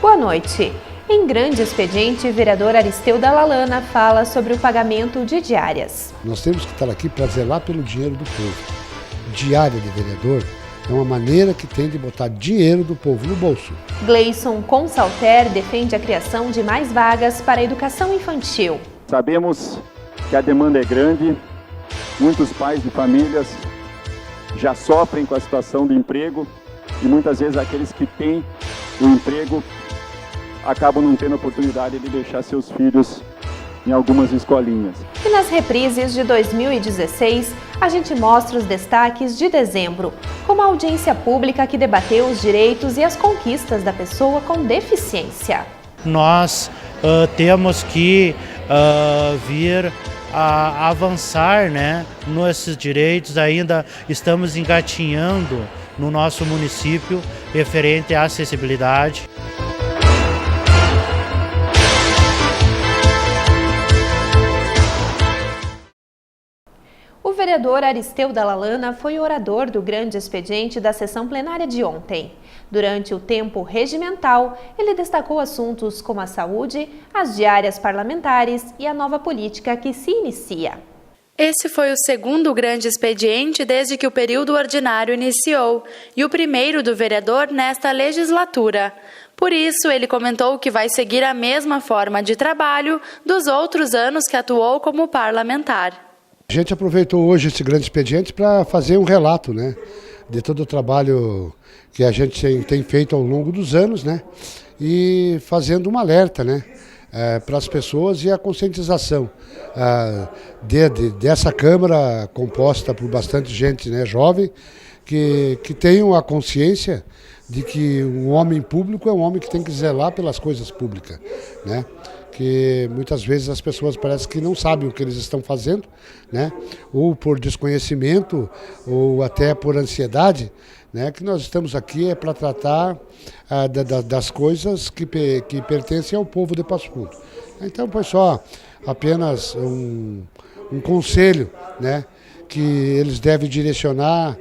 Boa noite. Em grande expediente, o vereador Aristeu Dalalana fala sobre o pagamento de diárias. Nós temos que estar aqui para zelar pelo dinheiro do povo. Diária de vereador é uma maneira que tem de botar dinheiro do povo no bolso. Gleison Consalter defende a criação de mais vagas para a educação infantil. Sabemos que a demanda é grande, muitos pais de famílias já sofrem com a situação do emprego e muitas vezes aqueles que têm o emprego acabam não tendo a oportunidade de deixar seus filhos em algumas escolinhas. E nas reprises de 2016, a gente mostra os destaques de dezembro, como a audiência pública que debateu os direitos e as conquistas da pessoa com deficiência. Nós temos que vir a avançar, nesses direitos. Ainda estamos engatinhando no nosso município referente à acessibilidade. O vereador Aristeu Dalalana foi orador do grande expediente da sessão plenária de ontem. Durante o tempo regimental, ele destacou assuntos como a saúde, as diárias parlamentares e a nova política que se inicia. Esse foi o segundo grande expediente desde que o período ordinário iniciou e o primeiro do vereador nesta legislatura. Por isso, ele comentou que vai seguir a mesma forma de trabalho dos outros anos que atuou como parlamentar. A gente aproveitou hoje esse grande expediente para fazer um relato, de todo o trabalho que a gente tem feito ao longo dos anos, e fazendo um alerta, para as pessoas e a conscientização dessa Câmara composta por bastante gente, jovem, que tenham a consciência de que um homem público é um homem que tem que zelar pelas coisas públicas, que muitas vezes as pessoas parecem que não sabem o que eles estão fazendo, ou por desconhecimento, ou até por ansiedade, que nós estamos aqui para tratar das coisas que pertencem ao povo de Passo Fundo. Então, foi só apenas um conselho, que eles devem direcionar,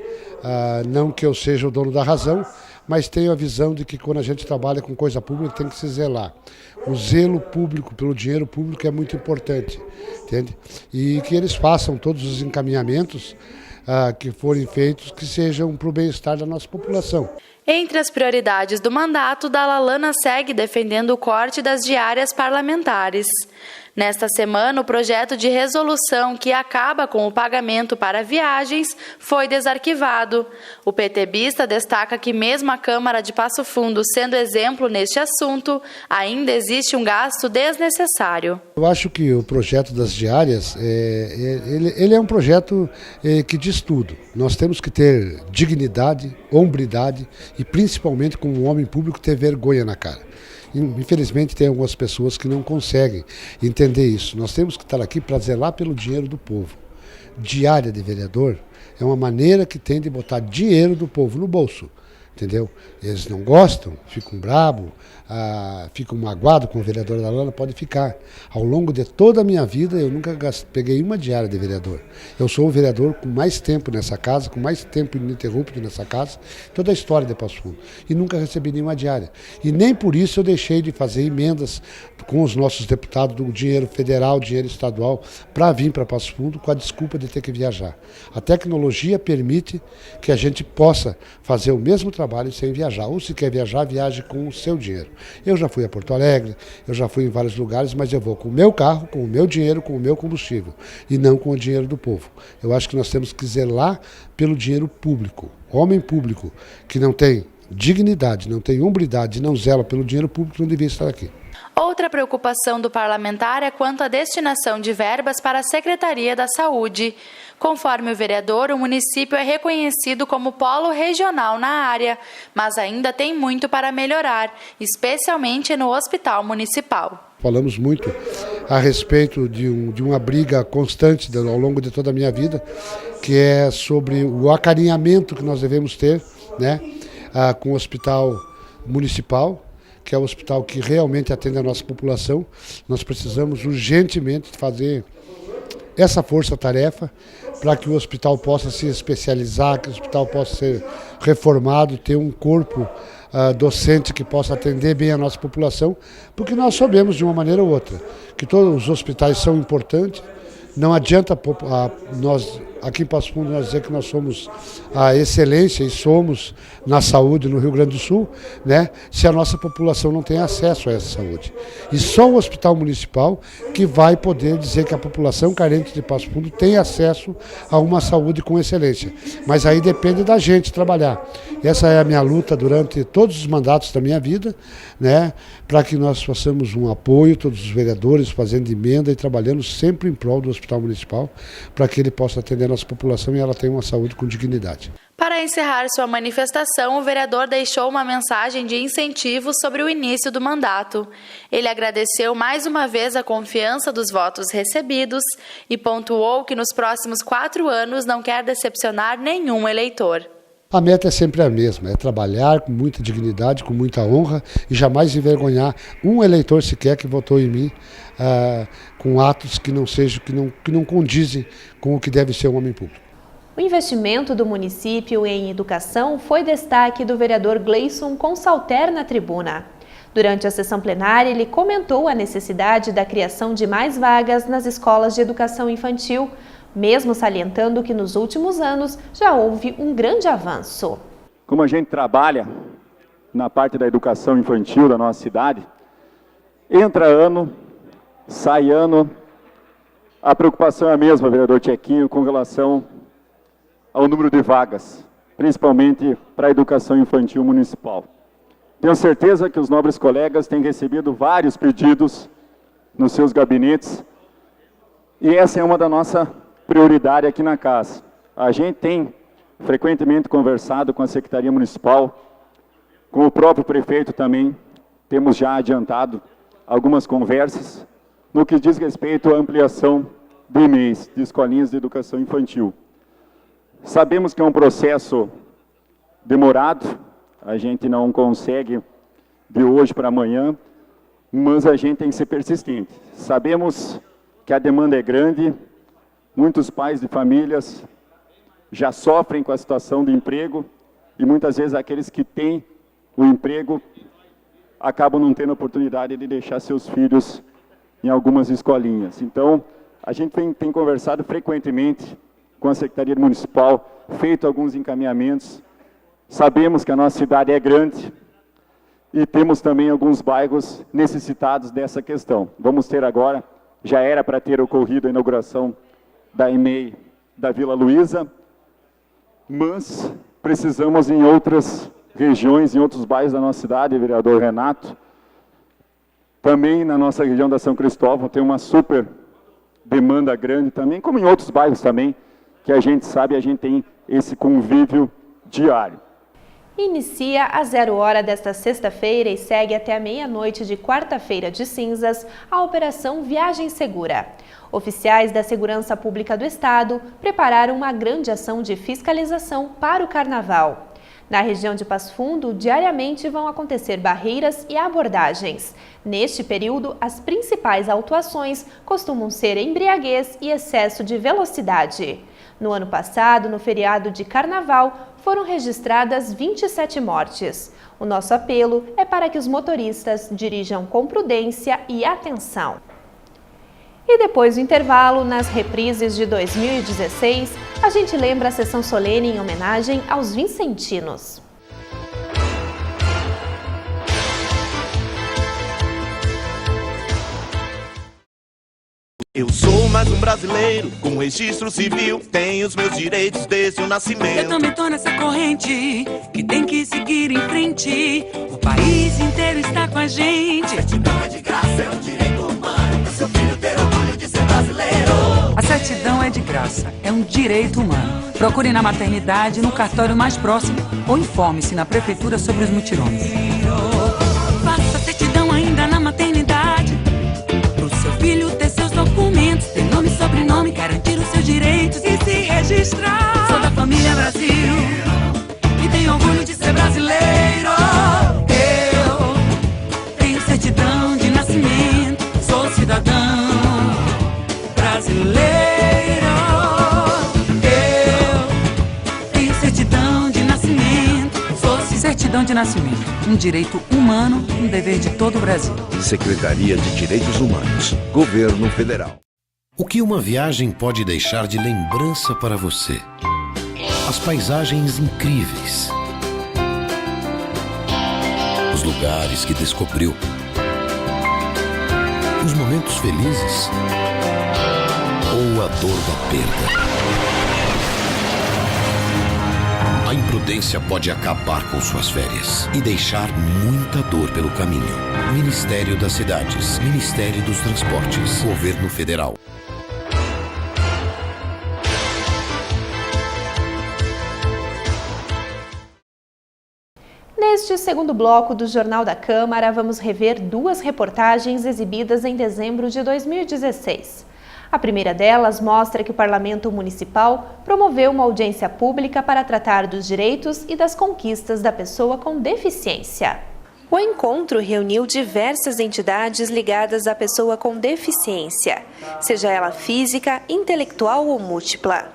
não que eu seja o dono da razão, mas tenho a visão de que quando a gente trabalha com coisa pública tem que se zelar. O zelo público pelo dinheiro público é muito importante, entende? E que eles façam todos os encaminhamentos que forem feitos, que sejam para o bem-estar da nossa população. Entre as prioridades do mandato, Dalalana segue defendendo o corte das diárias parlamentares. Nesta semana, o projeto de resolução que acaba com o pagamento para viagens foi desarquivado. O PTBista destaca que mesmo a Câmara de Passo Fundo sendo exemplo neste assunto, ainda existe um gasto desnecessário. Eu acho que o projeto das diárias, ele é um projeto que diz tudo. Nós temos que ter dignidade, hombridade e principalmente como um homem público ter vergonha na cara. Infelizmente tem algumas pessoas que não conseguem entender isso. Nós temos que estar aqui para zelar pelo dinheiro do povo. Diária de vereador é uma maneira que tem de botar dinheiro do povo no bolso, entendeu? Eles não gostam, ficam bravos, ficam magoados com o vereador Dalalana, pode ficar. Ao longo de toda a minha vida eu nunca peguei uma diária de vereador. Eu sou o vereador com mais tempo nessa casa, com mais tempo ininterrupto nessa casa, toda a história de Passo Fundo. E nunca recebi nenhuma diária. E nem por isso eu deixei de fazer emendas com os nossos deputados do dinheiro federal, dinheiro estadual, para vir para Passo Fundo com a desculpa de ter que viajar. A tecnologia permite que a gente possa fazer o mesmo trabalho sem viajar. Ou se quer viajar, viaje com o seu dinheiro. Eu já fui a Porto Alegre, eu já fui em vários lugares, mas eu vou com o meu carro, com o meu dinheiro, com o meu combustível, e não com o dinheiro do povo. Eu acho que nós temos que zelar pelo dinheiro público. Homem público que não tem dignidade, não tem hombridade, não zela pelo dinheiro público, não devia estar aqui. Outra preocupação do parlamentar é quanto à destinação de verbas para a Secretaria da Saúde. Conforme o vereador, o município é reconhecido como polo regional na área, mas ainda tem muito para melhorar, especialmente no hospital municipal. Falamos muito a respeito de uma briga constante ao longo de toda a minha vida, que é sobre o acarinhamento que nós devemos ter, com o hospital municipal, que é o hospital que realmente atende a nossa população. Nós precisamos urgentemente fazer essa força-tarefa para que o hospital possa se especializar, que o hospital possa ser reformado, ter um corpo docente que possa atender bem a nossa população, porque nós sabemos de uma maneira ou outra que todos os hospitais são importantes. Não adianta nós, aqui em Passo Fundo, nós dizer que nós somos a excelência e somos na saúde no Rio Grande do Sul, né, se a nossa população não tem acesso a essa saúde. E só o Hospital Municipal que vai poder dizer que a população carente de Passo Fundo tem acesso a uma saúde com excelência. Mas aí depende da gente trabalhar. Essa é a minha luta durante todos os mandatos da minha vida, né, para que nós façamos um apoio, todos os vereadores fazendo emenda e trabalhando sempre em prol do Hospital Municipal, para que ele possa atender a nossa população e ela tenha uma saúde com dignidade. Para encerrar sua manifestação, o vereador deixou uma mensagem de incentivo sobre o início do mandato. Ele agradeceu mais uma vez a confiança dos votos recebidos e pontuou que nos próximos 4 anos não quer decepcionar nenhum eleitor. A meta é sempre a mesma, é trabalhar com muita dignidade, com muita honra e jamais envergonhar um eleitor sequer que votou em mim com atos que não condizem com o que deve ser um homem público. O investimento do município em educação foi destaque do vereador Gleison Consalter na tribuna. Durante a sessão plenária, ele comentou a necessidade da criação de mais vagas nas escolas de educação infantil, mesmo salientando que nos últimos anos já houve um grande avanço. Como a gente trabalha na parte da educação infantil da nossa cidade, entra ano, sai ano, a preocupação é a mesma, vereador Tchequinho, com relação ao número de vagas, principalmente para a educação infantil municipal. Tenho certeza que os nobres colegas têm recebido vários pedidos nos seus gabinetes e essa é uma da nossa prioridade aqui na casa. A gente tem frequentemente conversado com a Secretaria Municipal, com o próprio prefeito também, temos já adiantado algumas conversas no que diz respeito à ampliação de EMEIs, de escolinhas de educação infantil. Sabemos que é um processo demorado, a gente não consegue de hoje para amanhã, mas a gente tem que ser persistente. Sabemos que a demanda é grande, muitos pais de famílias já sofrem com a situação do emprego e muitas vezes aqueles que têm o emprego acabam não tendo a oportunidade de deixar seus filhos em algumas escolinhas. Então, a gente tem conversado frequentemente com a Secretaria Municipal, feito alguns encaminhamentos. Sabemos que a nossa cidade é grande e temos também alguns bairros necessitados dessa questão. Vamos ter agora, já era para ter ocorrido a inauguração da EMEI da Vila Luísa, mas precisamos em outras regiões, em outros bairros da nossa cidade, vereador Renato, também na nossa região da São Cristóvão tem uma super demanda grande também, como em outros bairros também, que a gente sabe, a gente tem esse convívio diário. Inicia às 0h desta sexta-feira e segue até a meia-noite de quarta-feira de cinzas a Operação Viagem Segura. Oficiais da Segurança Pública do Estado prepararam uma grande ação de fiscalização para o Carnaval. Na região de Passo Fundo, diariamente vão acontecer barreiras e abordagens. Neste período, as principais autuações costumam ser embriaguez e excesso de velocidade. No ano passado, no feriado de Carnaval, foram registradas 27 mortes. O nosso apelo é para que os motoristas dirijam com prudência e atenção. E depois do intervalo, nas reprises de 2016, a gente lembra a sessão solene em homenagem aos vicentinos. Eu sou mais um brasileiro com registro civil, tenho os meus direitos desde o nascimento. Eu também tô nessa corrente que tem que seguir em frente. O país inteiro está com a gente. Certidão é de graça, é um direito humano. Seu filho ter orgulho de ser brasileiro. A certidão é de graça, é um direito humano. Procure na maternidade, no cartório mais próximo ou informe-se na prefeitura sobre os mutirões. Faça certidão ainda na maternidade, pro seu filho ter seus documentos, ter nome e sobrenome, garantir os seus direitos e se registrar. Sou da família Brasil e tenho orgulho de ser brasileiro. Eu tenho certidão de nascimento, sou cidadão brasileiro. Eu tenho certidão de nascimento, sou cidadão. Certidão certidão de nascimento. Um direito humano, um dever de todo o Brasil. Secretaria de Direitos Humanos, Governo Federal. O que uma viagem pode deixar de lembrança para você? As paisagens incríveis, os lugares que descobriu, os momentos felizes ou a dor da perda. A imprudência pode acabar com suas férias e deixar muita dor pelo caminho. Ministério das Cidades, Ministério dos Transportes, Governo Federal. Neste segundo bloco do Jornal da Câmara, vamos rever duas reportagens exibidas em dezembro de 2016. A primeira delas mostra que o Parlamento Municipal promoveu uma audiência pública para tratar dos direitos e das conquistas da pessoa com deficiência. O encontro reuniu diversas entidades ligadas à pessoa com deficiência, seja ela física, intelectual ou múltipla.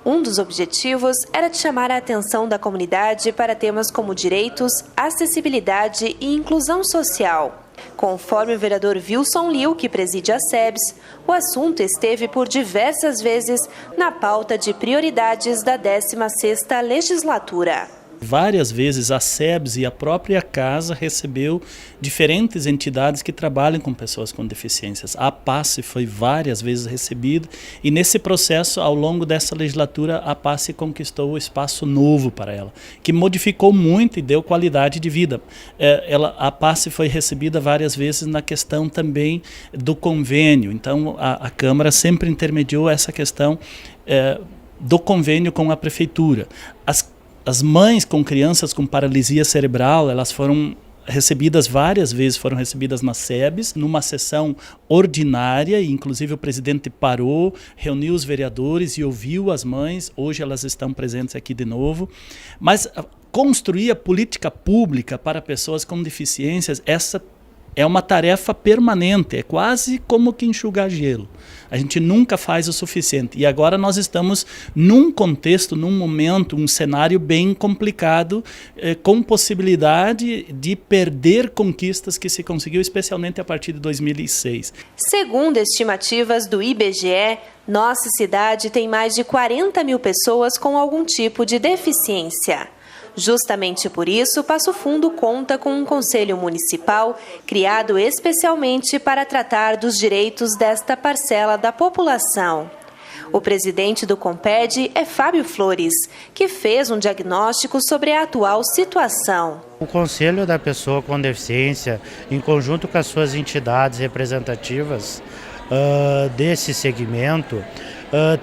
Um dos objetivos era de chamar a atenção da comunidade para temas como direitos, acessibilidade e inclusão social. Conforme o vereador Wilson Liu, que preside a SEBS, o assunto esteve por diversas vezes na pauta de prioridades da 16ª legislatura. Várias vezes a SEBS e a própria casa recebeu diferentes entidades que trabalham com pessoas com deficiências. A PASSE foi várias vezes recebida e nesse processo, ao longo dessa legislatura, a PASSE conquistou o espaço novo para ela, que modificou muito e deu qualidade de vida. A PASSE foi recebida várias vezes na questão também do convênio, então a Câmara sempre intermediou essa questão do convênio com a Prefeitura. As mães com crianças com paralisia cerebral, elas foram recebidas várias vezes, foram recebidas na SEBS, numa sessão ordinária, e inclusive o presidente parou, reuniu os vereadores e ouviu as mães, hoje elas estão presentes aqui de novo, mas construir a política pública para pessoas com deficiências, essa é uma tarefa permanente, é quase como que enxugar gelo. A gente nunca faz o suficiente. E agora nós estamos num contexto, num momento, um cenário bem complicado, com possibilidade de perder conquistas que se conseguiu, especialmente a partir de 2006. Segundo estimativas do IBGE, nossa cidade tem mais de 40 mil pessoas com algum tipo de deficiência. Justamente por isso, Passo Fundo conta com um conselho municipal criado especialmente para tratar dos direitos desta parcela da população. O presidente do Comped é Fábio Flores, que fez um diagnóstico sobre a atual situação. O Conselho da Pessoa com Deficiência, em conjunto com as suas entidades representativas desse segmento,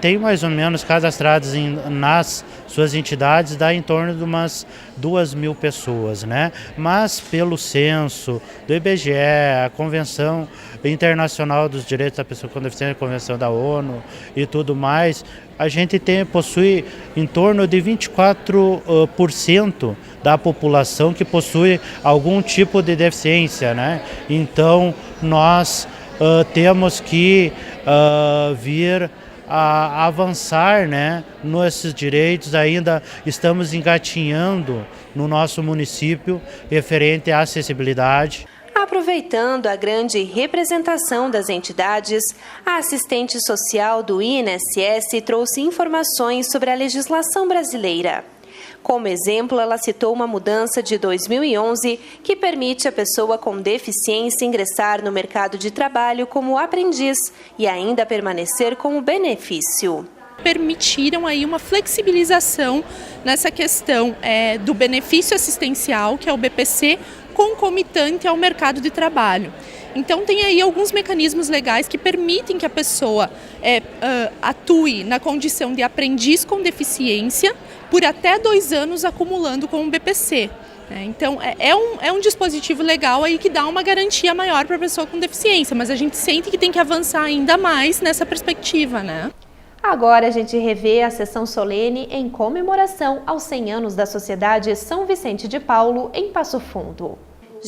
tem mais ou menos cadastrados nas suas entidades, dá em torno de umas 2.000 pessoas, né? Mas pelo censo do IBGE, a Convenção Internacional dos Direitos da Pessoa com Deficiência, a Convenção da ONU e tudo mais, a gente possui em torno de 24% da população que possui algum tipo de deficiência, né? Então nós temos que vir a avançar, né, nesses direitos. Ainda estamos engatinhando no nosso município referente à acessibilidade. Aproveitando a grande representação das entidades, a assistente social do INSS trouxe informações sobre a legislação brasileira. Como exemplo, ela citou uma mudança de 2011 que permite a pessoa com deficiência ingressar no mercado de trabalho como aprendiz e ainda permanecer com o benefício. Permitiram aí uma flexibilização nessa questão do benefício assistencial, que é o BPC, concomitante ao mercado de trabalho. Então tem aí alguns mecanismos legais que permitem que a pessoa atue na condição de aprendiz com deficiência por até 2 anos acumulando com o BPC. Então é um dispositivo legal aí que dá uma garantia maior para a pessoa com deficiência, mas a gente sente que tem que avançar ainda mais nessa perspectiva, né? Agora a gente revê a sessão solene em comemoração aos 100 anos da Sociedade São Vicente de Paulo em Passo Fundo.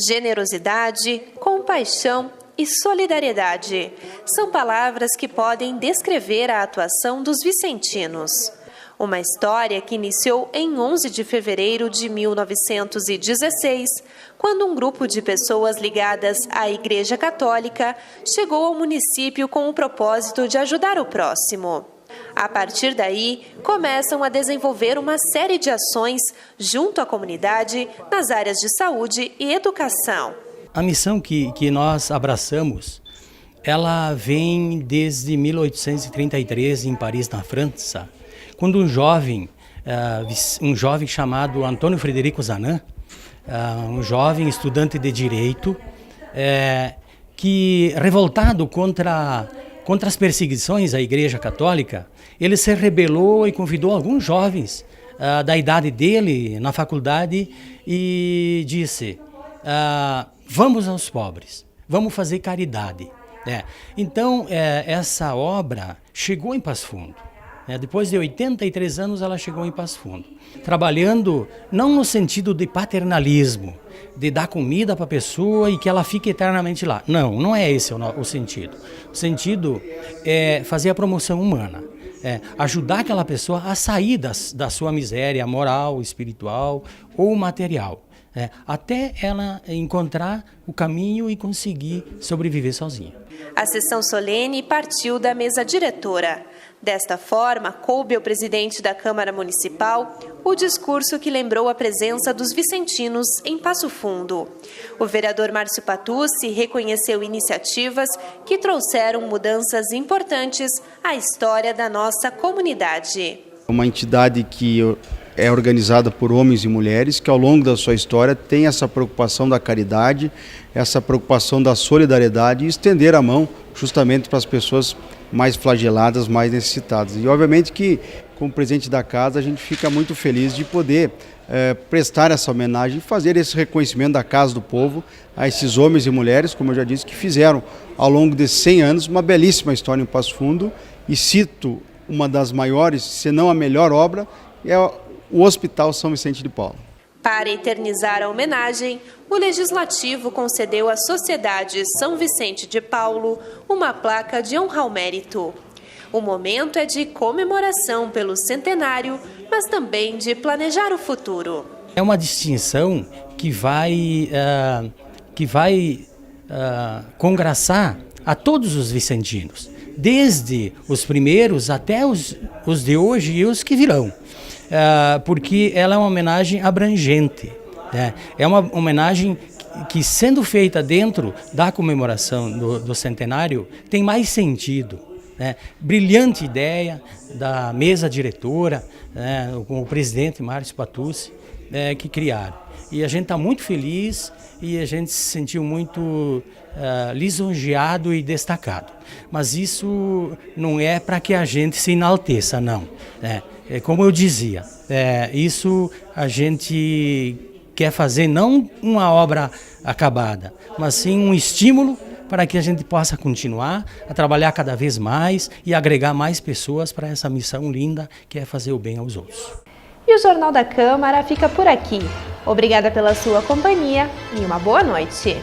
Generosidade, compaixão e solidariedade são palavras que podem descrever a atuação dos vicentinos. Uma história que iniciou em 11 de fevereiro de 1916, quando um grupo de pessoas ligadas à Igreja Católica chegou ao município com o propósito de ajudar o próximo. A partir daí, começam a desenvolver uma série de ações junto à comunidade nas áreas de saúde e educação. A missão que nós abraçamos, ela vem desde 1833 em Paris, na França, quando um jovem chamado Antônio Frederico Zanin, um jovem estudante de Direito, que revoltado contra as perseguições à Igreja Católica, ele se rebelou e convidou alguns jovens da idade dele na faculdade e disse: vamos aos pobres, vamos fazer caridade. Então, essa obra chegou em Passo Fundo. Depois de 83 anos, ela chegou em Passo Fundo, trabalhando não no sentido de paternalismo, de dar comida para a pessoa e que ela fique eternamente lá. Não é esse o sentido. O sentido é fazer a promoção humana, ajudar aquela pessoa a sair da sua miséria moral, espiritual ou material, até ela encontrar o caminho e conseguir sobreviver sozinha. A sessão solene partiu da mesa diretora. Desta forma, coube ao presidente da Câmara Municipal o discurso que lembrou a presença dos vicentinos em Passo Fundo. O vereador Márcio Patucci reconheceu iniciativas que trouxeram mudanças importantes à história da nossa comunidade. Uma entidade que é organizada por homens e mulheres que ao longo da sua história tem essa preocupação da caridade, essa preocupação da solidariedade e estender a mão justamente para as pessoas mais flageladas, mais necessitadas. E obviamente que, como presidente da casa, a gente fica muito feliz de poder prestar essa homenagem e fazer esse reconhecimento da Casa do Povo a esses homens e mulheres, como eu já disse, que fizeram ao longo de 100 anos uma belíssima história em Passo Fundo. E cito uma das maiores, se não a melhor obra, é o Hospital São Vicente de Paulo. Para eternizar a homenagem, o Legislativo concedeu à Sociedade São Vicente de Paulo uma placa de honra ao mérito. O momento é de comemoração pelo centenário, mas também de planejar o futuro. É uma distinção que vai congraçar a todos os vicentinos, desde os primeiros até os de hoje e os que virão. Porque ela é uma homenagem abrangente, é uma homenagem que, sendo feita dentro da comemoração do centenário, tem mais sentido. Brilhante ideia da mesa diretora, com o presidente Márcio Patucci, que criaram. E a gente está muito feliz e a gente se sentiu muito lisonjeado e destacado. Mas isso não é para que a gente se enalteça, não. Como eu dizia, isso a gente quer fazer não uma obra acabada, mas sim um estímulo para que a gente possa continuar a trabalhar cada vez mais e agregar mais pessoas para essa missão linda que é fazer o bem aos outros. E o Jornal da Câmara fica por aqui. Obrigada pela sua companhia e uma boa noite.